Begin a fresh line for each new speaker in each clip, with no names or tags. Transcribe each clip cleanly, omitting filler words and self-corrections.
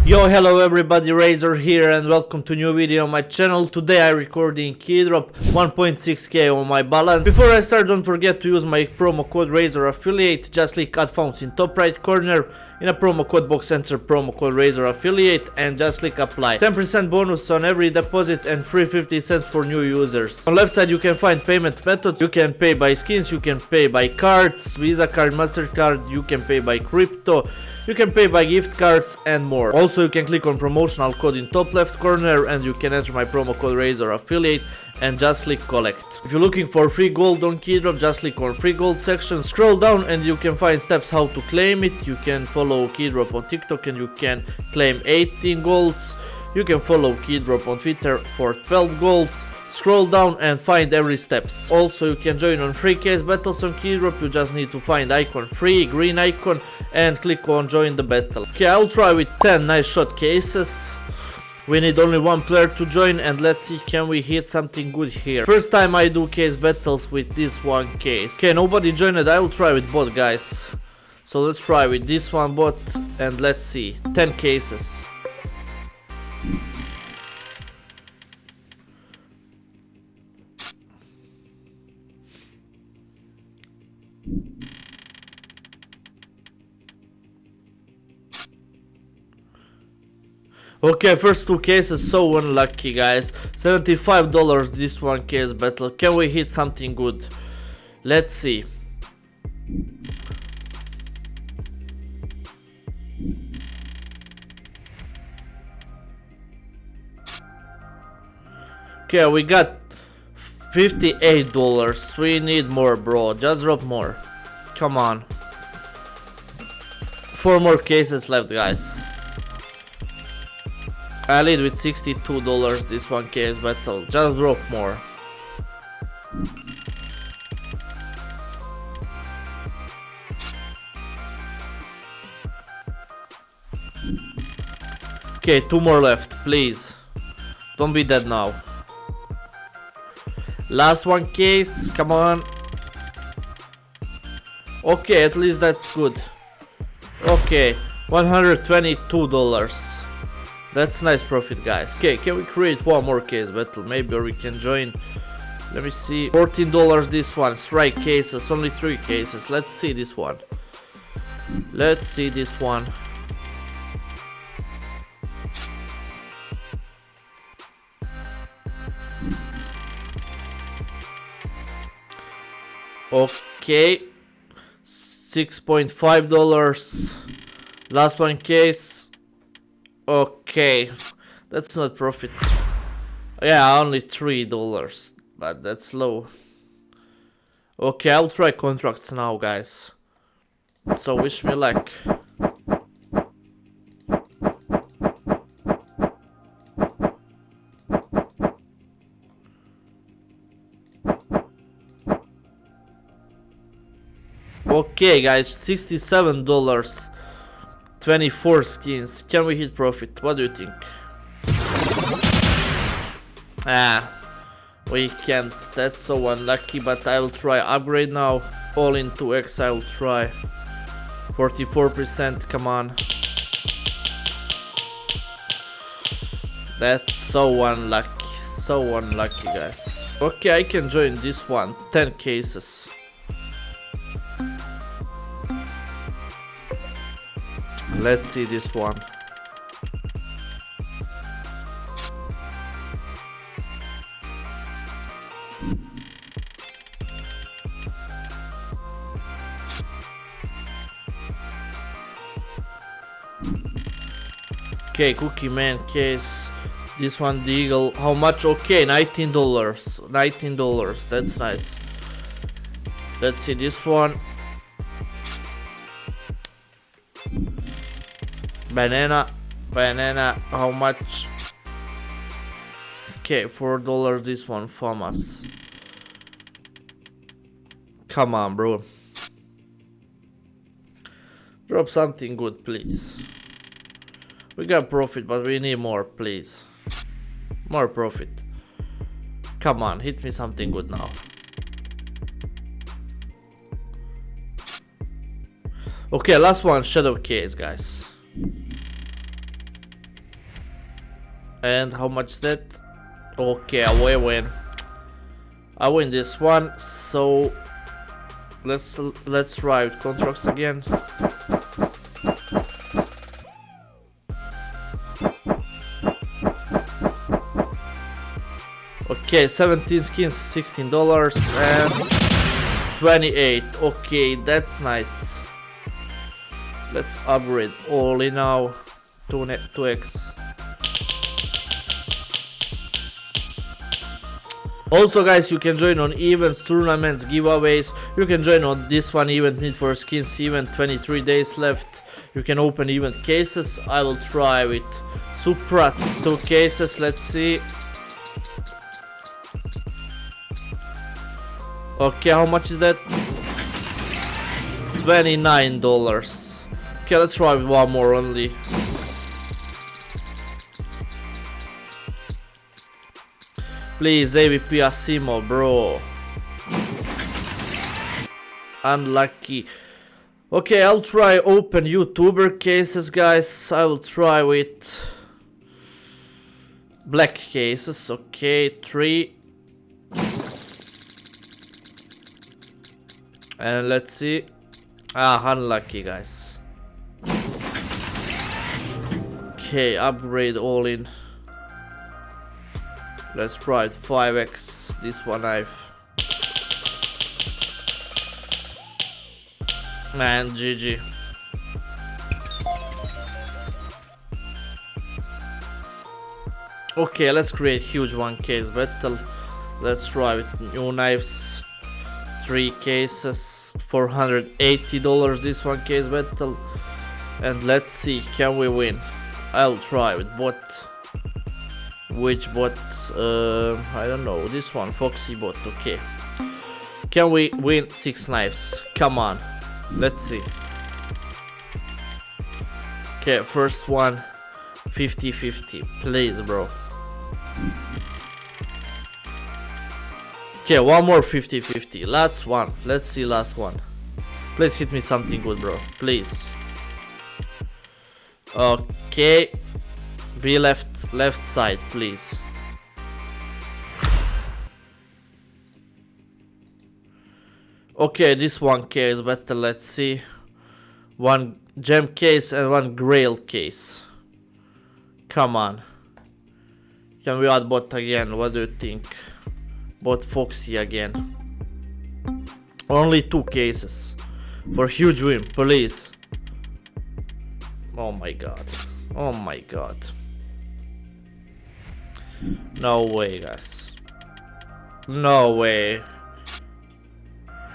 Yo, hello everybody, Razor here and welcome to new video on my channel. Today I recording Keydrop 1.6k on my balance. Before I start, don't forget to use my promo code Razor affiliate. Just click add fonts in top right corner. In a promo code box enter promo code Razor affiliate and just click apply. 10% bonus on every deposit and free 50 cents for new users. On left side you can find payment methods. You can pay by skins, you can pay by cards, Visa card, MasterCard, you can pay by crypto. You can pay by gift cards and more. Also you can click on promotional code in top left corner and you can enter my promo code Razor affiliate and just click collect. If you're looking for free gold on Keydrop, just click on free gold section, scroll down and you can find steps how to claim it. You can follow Keydrop on TikTok and you can claim 18 golds. You can follow Keydrop on Twitter for 12 golds. Scroll down and find every steps. Also you can join on free case battles on Keydrop. You just need to find icon free, green icon, and click on join the battle. Okay, I'll try with 10 nice shot cases. We need only one player to join and let's see can we hit something good here. First time I do case battles with this one case. Okay, nobody joined it. I will try with bot, guys. So let's try with this one bot and let's see. 10 cases. Okay, first two cases, so unlucky, guys. $75 this one case battle. Can we hit something good? Let's see. Okay, we got $58. We need more, bro. Just drop more. Come on. 4 more cases left, guys. I lead with $62 this one case battle. Just drop more. Okay, 2 more left, please. Don't be dead now. Last one case, come on. Okay, at least that's good. Okay, $122. That's nice profit, guys. Okay, can we create one more case battle? Maybe, or we can join. Let me see. $14 this one. Strike cases. Only 3 cases. Let's see this one. Let's see this one. Okay. $6.5. Last one case. Okay, that's not profit. Yeah, only $3, but that's low. Okay, I'll try contracts now, guys. So wish me luck. Okay, guys, $67. 24 skins. Can we hit profit? What do you think? We can't. That's so unlucky, but I will try upgrade now. All into X I will try. 44%, come on. That's so unlucky. So unlucky, guys. Okay, I can join this one. 10 cases. Let's see this one. Okay, Cookie Man case. This one, the Eagle. How much? Okay, $19. $19. That's nice. Let's see this one. Banana, how much? Okay, $4 this one, FAMAS. Come on, bro. Drop something good, please. We got profit, but we need more, please. More profit. Come on, hit me something good now. Okay, last one, shadow case, guys. And how much that? Okay, I win. I win this one, so let's try with contracts again. Okay, 17 skins, $16 and 28. Okay, that's nice. Let's upgrade all in now. 2x. Also guys, you can join on events, tournaments, giveaways. You can join on this one event, Need for Skins event, 23 days left. You can open event cases. I will try with Supra 2 cases, let's see. Okay, how much is that? $29. Okay, let's try with one more only. Please, AVP Asimo, bro. Unlucky. Okay, I'll try open YouTuber cases, guys. I will try with black cases. Okay, 3. And let's see. Unlucky, guys. Okay, upgrade all in. Let's try it 5x. This one knife. Man, GG. Okay, let's create huge one case battle. Let's try with new knives. 3 cases, $480 this one case battle. And let's see, can we win? I'll try with bot. Which bot? I don't know. This one, Foxy bot. Okay. Can we win 6 knives? Come on. Let's see. Okay, first one, 50-50. Please, bro. Okay, one more 50-50. Last one. Let's see, last one. Please hit me something good, bro. Please. Okay. Be left side, please. Okay, this one case better. Let's see. One gem case and one grail case. Come on. Can we add bot again? What do you think? Bot Foxy again. Only 2 cases. For huge win, please. Oh my god. Oh my god. No way, guys. No way.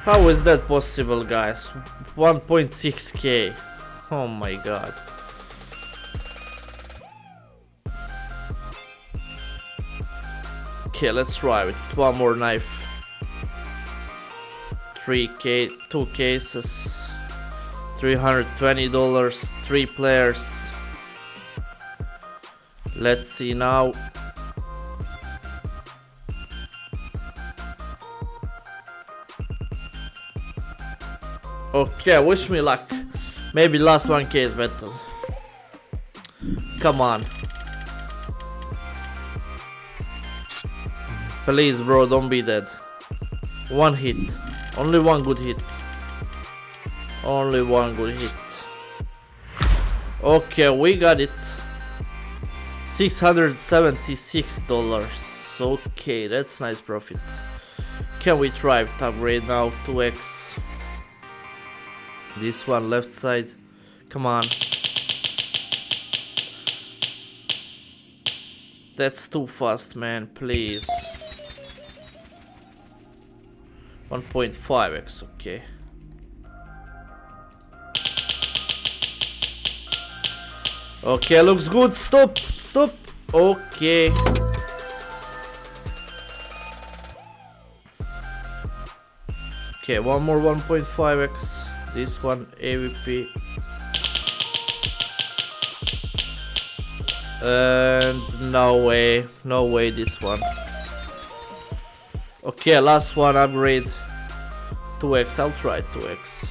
How is that possible, guys? 1.6k. Oh my god. Okay, let's try with one more knife. 3k, 2 cases. $320, 3 players. Let's see now. Okay, wish me luck. Maybe last one case battle. Come on. Please, bro, don't be dead. One hit. Only one good hit. Only one good hit. Okay, we got it. $676. Okay, that's nice profit. Can we try to upgrade now? 2x. This one left side. Come on. That's too fast, man. Please. 1.5x. Okay. Okay, looks good. Stop. Stop. Okay. Okay, one more 1.5x. This one AVP. And no way this one. Okay, last one upgrade. 2x, I'll try 2x.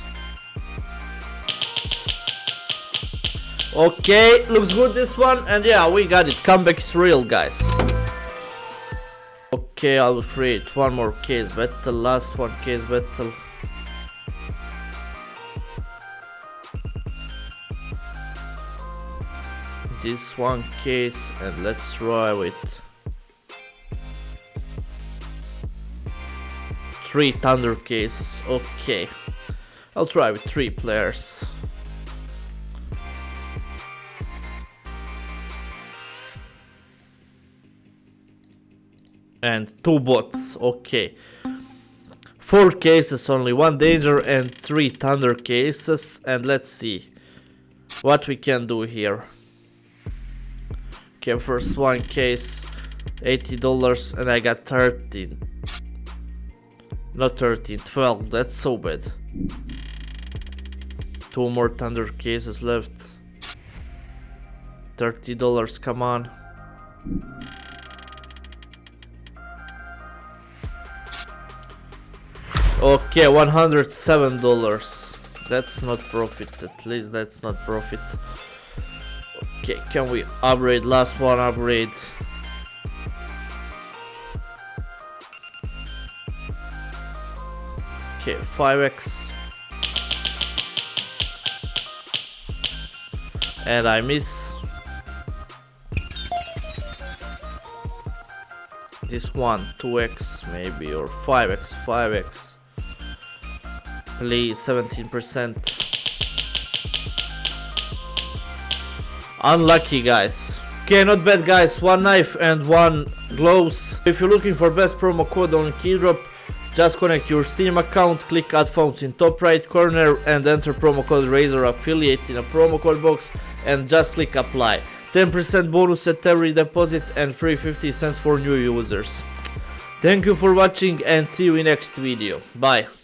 Okay, looks good this one, and yeah, we got it. Comeback is real, guys. Okay, I'll create one more case battle, last one case battle. This one case, and let's try with 3 thunder cases. Okay, I'll try with 3 players. And 2 bots. Okay, 4 cases, only 1 danger and 3 thunder cases, and let's see what we can do here. Okay, first one case, $80, and I got 13. Not 13, 12, that's so bad. 2 more thunder cases left. $30, come on. Okay, $107. That's not profit, at least that's not profit. Okay, can we upgrade? Last one upgrade. Okay, 5x. And I miss. This one, 2x maybe, or 5x, 5x. Please, 17%. Unlucky, guys. Okay, not bad, guys. 1 knife and 1 gloves. If you're looking for best promo code on Keydrop, just connect your Steam account, click add fonts in top right corner and enter promo code Razor affiliate in a promo code box and just click apply. 10% bonus at every deposit and free 50 cents for new users. Thank you for watching and see you in next video. Bye.